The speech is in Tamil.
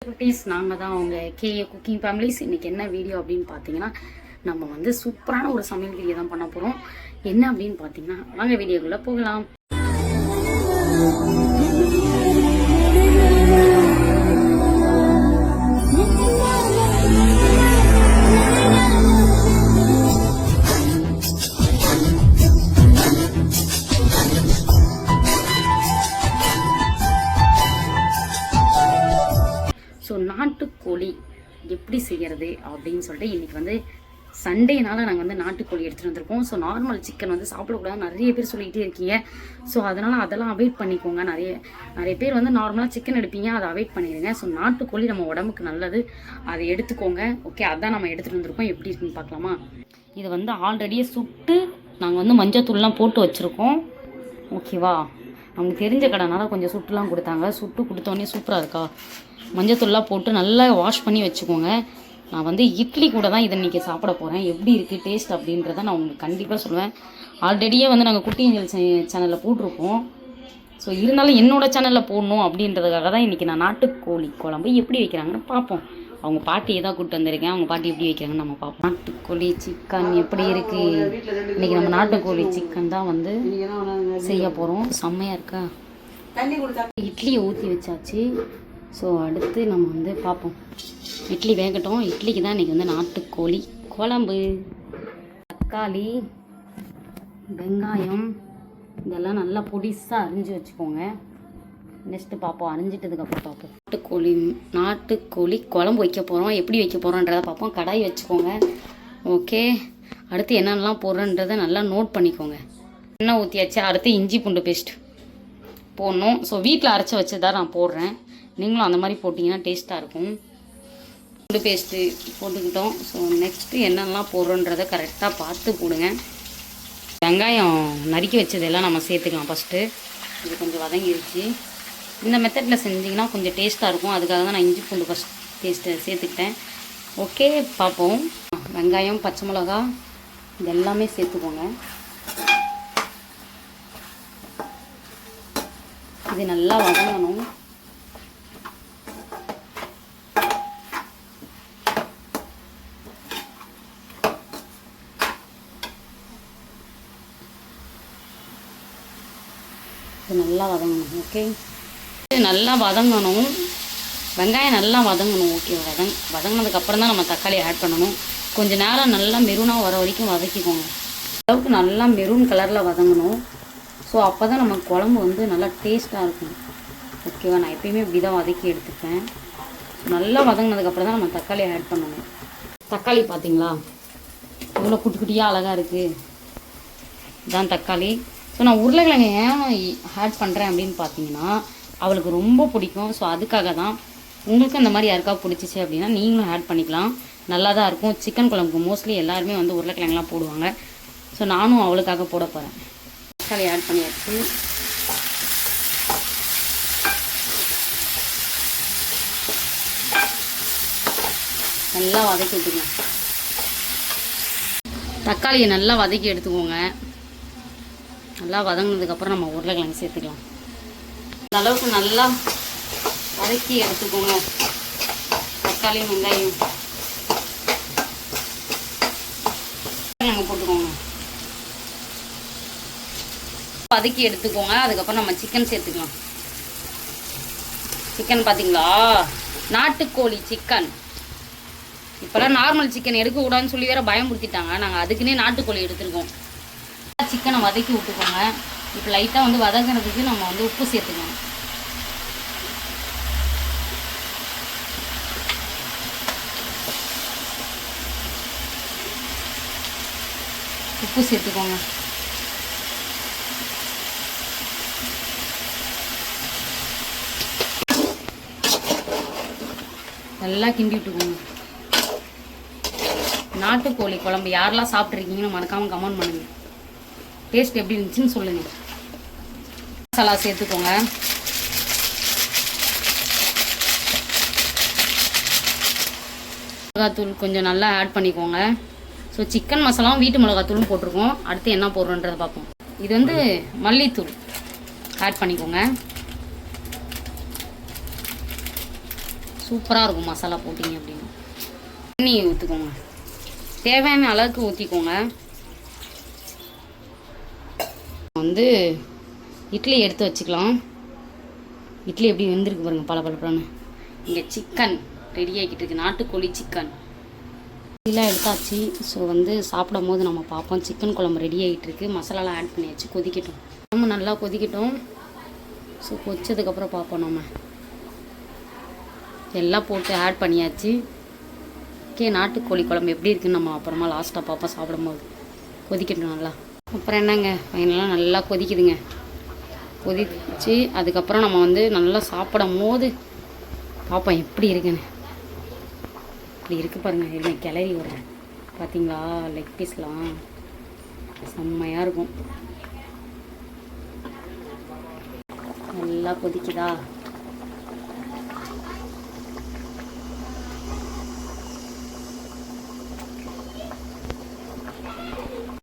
குட்டீஸ் நாங்கள் தான் அவங்க கேஏ குக்கிங் ஃபேமிலிஸ். இன்றைக்கி என்ன வீடியோ அப்படின்னு பார்த்தீங்கன்னா, நம்ம வந்து சூப்பரான ஒரு சமையல் வீடியோ தான் பண்ண போகிறோம். என்ன அப்படின்னு பார்த்தீங்கன்னா, வாங்க வீடியோக்குள்ளே போகலாம். ஸோ நாட்டுக்கோழி எப்படி செய்கிறது அப்படின்னு சொல்லிட்டு இன்றைக்கி வந்து சண்டேனால நாங்கள் வந்து நாட்டுக்கோழி எடுத்துகிட்டு வந்திருக்கோம். ஸோ நார்மல் சிக்கன் வந்து சாப்பிடக்கூடாது நிறைய பேர் சொல்லிகிட்டே இருக்கீங்க. ஸோ அதனால் அதெல்லாம் அவாய்ட் பண்ணிக்கோங்க. நிறைய பேர் வந்து நார்மலாக சிக்கன் எடுப்பீங்க, அதை அவாய்ட் பண்ணிடுங்க. ஸோ நாட்டுக்கோழி நம்ம உடம்புக்கு நல்லது, அதை எடுத்துக்கோங்க. ஓகே, அதான் நம்ம எடுத்துகிட்டு வந்திருக்கோம். எப்படி இருக்குன்னு பார்க்கலாமா? இது வந்து ஆல்ரெடியே சுட்டு நாங்கள் வந்து மஞ்சத்தூள்லாம் போட்டு வச்சுருக்கோம். ஓகேவா? நமக்கு தெரிஞ்ச கடைனால கொஞ்சம் சுட்டுலாம் கொடுத்தாங்க. சுட்டு கொடுத்தோடனே சூப்பராக இருக்கா, மஞ்சத்தூள்லாம் போட்டு நல்லா வாஷ் பண்ணி வச்சுக்கோங்க. நான் வந்து இட்லி கூட தான் இதை இன்றைக்கி சாப்பிட போகிறேன். எப்படி இருக்குது டேஸ்ட் அப்படின்றத நான் உங்களுக்கு கண்டிப்பாக சொல்லுவேன். ஆல்ரெடியே வந்து நாங்கள் குட்டி ஏஞ்சல் சேனலில் போட்டிருக்கோம். ஸோ இருந்தாலும் என்னோடய சேனலில் போடணும் அப்படின்றதுக்காக தான் இன்றைக்கி நான் நாட்டுக்கோழி குழம்பு எப்படி வைக்கிறாங்கன்னு பார்ப்போம். அவங்க பாட்டியை தான் கூப்பிட்டு வந்திருக்கேன். அவங்க பாட்டி எப்படி வைக்கிறாங்கன்னு நம்ம பார்ப்போம். நாட்டுக்கோழி சிக்கன் எப்படி இருக்குது? இன்றைக்கி நம்ம நாட்டுக்கோழி சிக்கன் தான் வந்து செய்ய போகிறோம். செம்மையாக இருக்கா? இட்லியை ஊற்றி வச்சாச்சு. ஸோ அடுத்து நம்ம வந்து பார்ப்போம். இட்லி வேகட்டும். இட்லிக்கு தான் இன்றைக்கி வந்து நாட்டுக்கோழி குழம்பு. தக்காளி, வெங்காயம் இதெல்லாம் நல்லா பொடிசாக அரிஞ்சு வச்சுக்கோங்க. நெக்ஸ்ட்டு பார்ப்போம், அரிஞ்சிட்டதுக்கப்புறம் பார்ப்போம். நாட்டுக்கோழி குழம்பு வைக்க போகிறோம். எப்படி வைக்க போகிறோன்றதை பார்ப்போம். கடாய் வச்சுக்கோங்க. ஓகே, அடுத்து என்னென்னலாம் போடுறன்றதை நல்லா நோட் பண்ணிக்கோங்க. எண்ணெய் ஊற்றியாச்சு. அடுத்து இஞ்சி பூண்டு பேஸ்ட் போடணும். ஸோ வீட்டில் அரைச்சி வச்சு தான் நான் போடுறேன். நீங்களும் அந்த மாதிரி போட்டிங்கன்னா டேஸ்ட்டாக இருக்கும். பூண்டு பேஸ்ட்டு போட்டுக்கிட்டோம். ஸோ நெக்ஸ்ட்டு என்னென்னலாம் போடுறோன்றதை கரெக்டாக பார்த்து போடுங்க. வெங்காயம் நறுக்கி வச்சதெல்லாம் நம்ம சேர்த்துக்கலாம். ஃபஸ்ட்டு இது கொஞ்சம் வதங்கிருச்சு. இந்த மெத்தடில் செஞ்சிங்கன்னா கொஞ்சம் டேஸ்ட்டாக இருக்கும். அதுக்காக தான் நான் இஞ்சி பூண்டு ஃபஸ்ட் பேஸ்ட்டு சேர்த்துக்கிட்டேன். ஓகே, பார்ப்போம். வெங்காயம், பச்சை மிளகா இது எல்லாமே சேர்த்துக்கோங்க. இது நல்லா வதங்கணும். இது நல்லா வதங்கணும். ஓகே, இது நல்லா வதங்கணும். வெங்காயம் நல்லா வதங்கணும். ஓகே, வதங்கினதுக்கப்புறம் தான் நம்ம தக்காளி ஆட் பண்ணணும். கொஞ்சம் நேரம் நல்லா மெரூனாக வர வரைக்கும் வதக்கிக்கோங்க. அளவுக்கு நல்லா மெரூன் கலரில் வதங்கணும். ஸோ அப்போ தான் நம்ம குழம்பு வந்து நல்லா டேஸ்ட்டாக இருக்கும். ஓகேவா? நான் எப்பயுமே இப்படி தான் வதக்கி எடுத்துப்பேன். நல்லா வதங்கினதுக்கப்புறம் தான் நம்ம தக்காளி ஆட் பண்ணணும். தக்காளி பார்த்தீங்களா இவ்வளோ குட்டி குட்டியாக அழகாக இருக்குது. இதுதான் தக்காளி. ஸோ நான் உருளைக்கிழங்கு ஏன் ஆட் பண்ணுறேன் அப்படின்னு பார்த்தீங்கன்னா, அவளுக்கு ரொம்ப பிடிக்கும். ஸோ அதுக்காக தான். உங்களுக்கு இந்த மாதிரி யாருக்காவது பிடிச்சிச்சு அப்படின்னா நீங்களும் ஆட் பண்ணிக்கலாம். நல்லா தான் இருக்கும். சிக்கன் குழம்புக்கு மோஸ்ட்லி எல்லாருமே வந்து உருளைக்கிழங்குலாம் போடுவாங்க. ஸோ நானும் அவளுக்காக போட போகிறேன். தக்காளி ஆட் பண்ணியாச்சு. நல்லா வதக்கி விட்டுங்க. தக்காளியை நல்லா வதக்கி எடுத்துக்கோங்க. நல்லா வதங்கினதுக்கப்புறம் நம்ம உருளைக்கிழங்கு சேர்த்துக்கலாம். இந்த அளவுக்கு நல்லா வதக்கி எடுத்துக்கோங்க. தக்காளி, வெங்காயம் போட்டுக்கோங்க. வதக்கி எடுத்துக்கோங்க. அதுக்கப்புறம் நம்ம சிக்கன் சேர்த்துக்கலாம். சிக்கன் பார்த்தீங்களா, நாட்டுக்கோழி சிக்கன். இப்போல்லாம் நார்மல் சிக்கன் எடுக்கக்கூடாதுன்னு சொல்லி வேறு பயமுறுத்திட்டாங்க. நாங்கள் அதுக்குன்னே நாட்டுக்கோழி எடுத்துருக்கோம். சிக்கனை வதக்கி விட்டுக்கோங்க. இப்போ லைட்டாக வந்து வதங்குறதுக்கு நம்ம வந்து உப்பு சேர்த்துக்கணும். உப்பு சேர்த்துக்கோங்க. நல்லா கிண்டி விட்டுக்கோங்க. நாட்டுக்கோழி குழம்பு யாரெல்லாம் சாப்பிட்ருக்கீங்கன்னு மறக்காமல் கமெண்ட் பண்ணுங்கள். டேஸ்ட் எப்படி இருந்துச்சுன்னு சொல்லுங்கள். மசாலா சேர்த்துக்கோங்க. மிளகாத்தூள் கொஞ்சம் நல்லா ஆட் பண்ணிக்கோங்க. ஸோ சிக்கன் மசாலாவும் வீட்டு மிளகாத்தூளும் போட்டிருக்கோம். அடுத்து என்ன போடுறோன்றதை பார்ப்போம். இது வந்து மல்லித்தூள் ஆட் பண்ணிக்கோங்க. சூப்பராக இருக்கும் மசாலா போட்டிங்க அப்படின்னு. தண்ணி ஊற்றிக்கோங்க, தேவையான அளவுக்கு ஊற்றிக்கோங்க. வந்து இட்லி எடுத்து வச்சுக்கலாம். இட்லி எப்படி வெந்திருக்கு பாருங்கள், பளபளன்னு. இங்கே சிக்கன் ரெடி ஆகிக்கிட்டு இருக்குது, நாட்டுக்கோழி சிக்கன் எல்லாம் எடுத்தாச்சு. ஸோ வந்து சாப்பிடும் போது நம்ம பார்ப்போம். சிக்கன் குழம்பு ரெடி ஆகிட்டு இருக்குது, மசாலாலாம் ஆட் பண்ணியாச்சு, கொதிக்கட்டும். நம்ம நல்லா கொதிக்கட்டும். ஸோ கொதிச்சதுக்கப்புறம் பார்ப்போம். நம்ம எல்லாம் போட்டு ஆட் பண்ணியாச்சு. ஓகே, நாட்டுக்கோழி குழம்பு எப்படி இருக்குன்னு நம்ம அப்புறமா லாஸ்ட்டாக பார்ப்போம் சாப்பிடும்போது. கொதிக்கட்டும் நல்லா. அப்புறம் என்னங்க, ஃபைனலாக நல்லா கொதிக்குதுங்க. கொதிச்சு அதுக்கப்புறம் நம்ம வந்து நல்லா சாப்பிடும் போது பார்ப்போம் எப்படி இருக்குன்னு. இப்படி இருக்குது பாருங்கள், என்ன கிளறி விடுறேன் பார்த்தீங்களா? லெக் பீஸ்லாம் செம்மையாக இருக்கும். நல்லா கொதிக்குதா?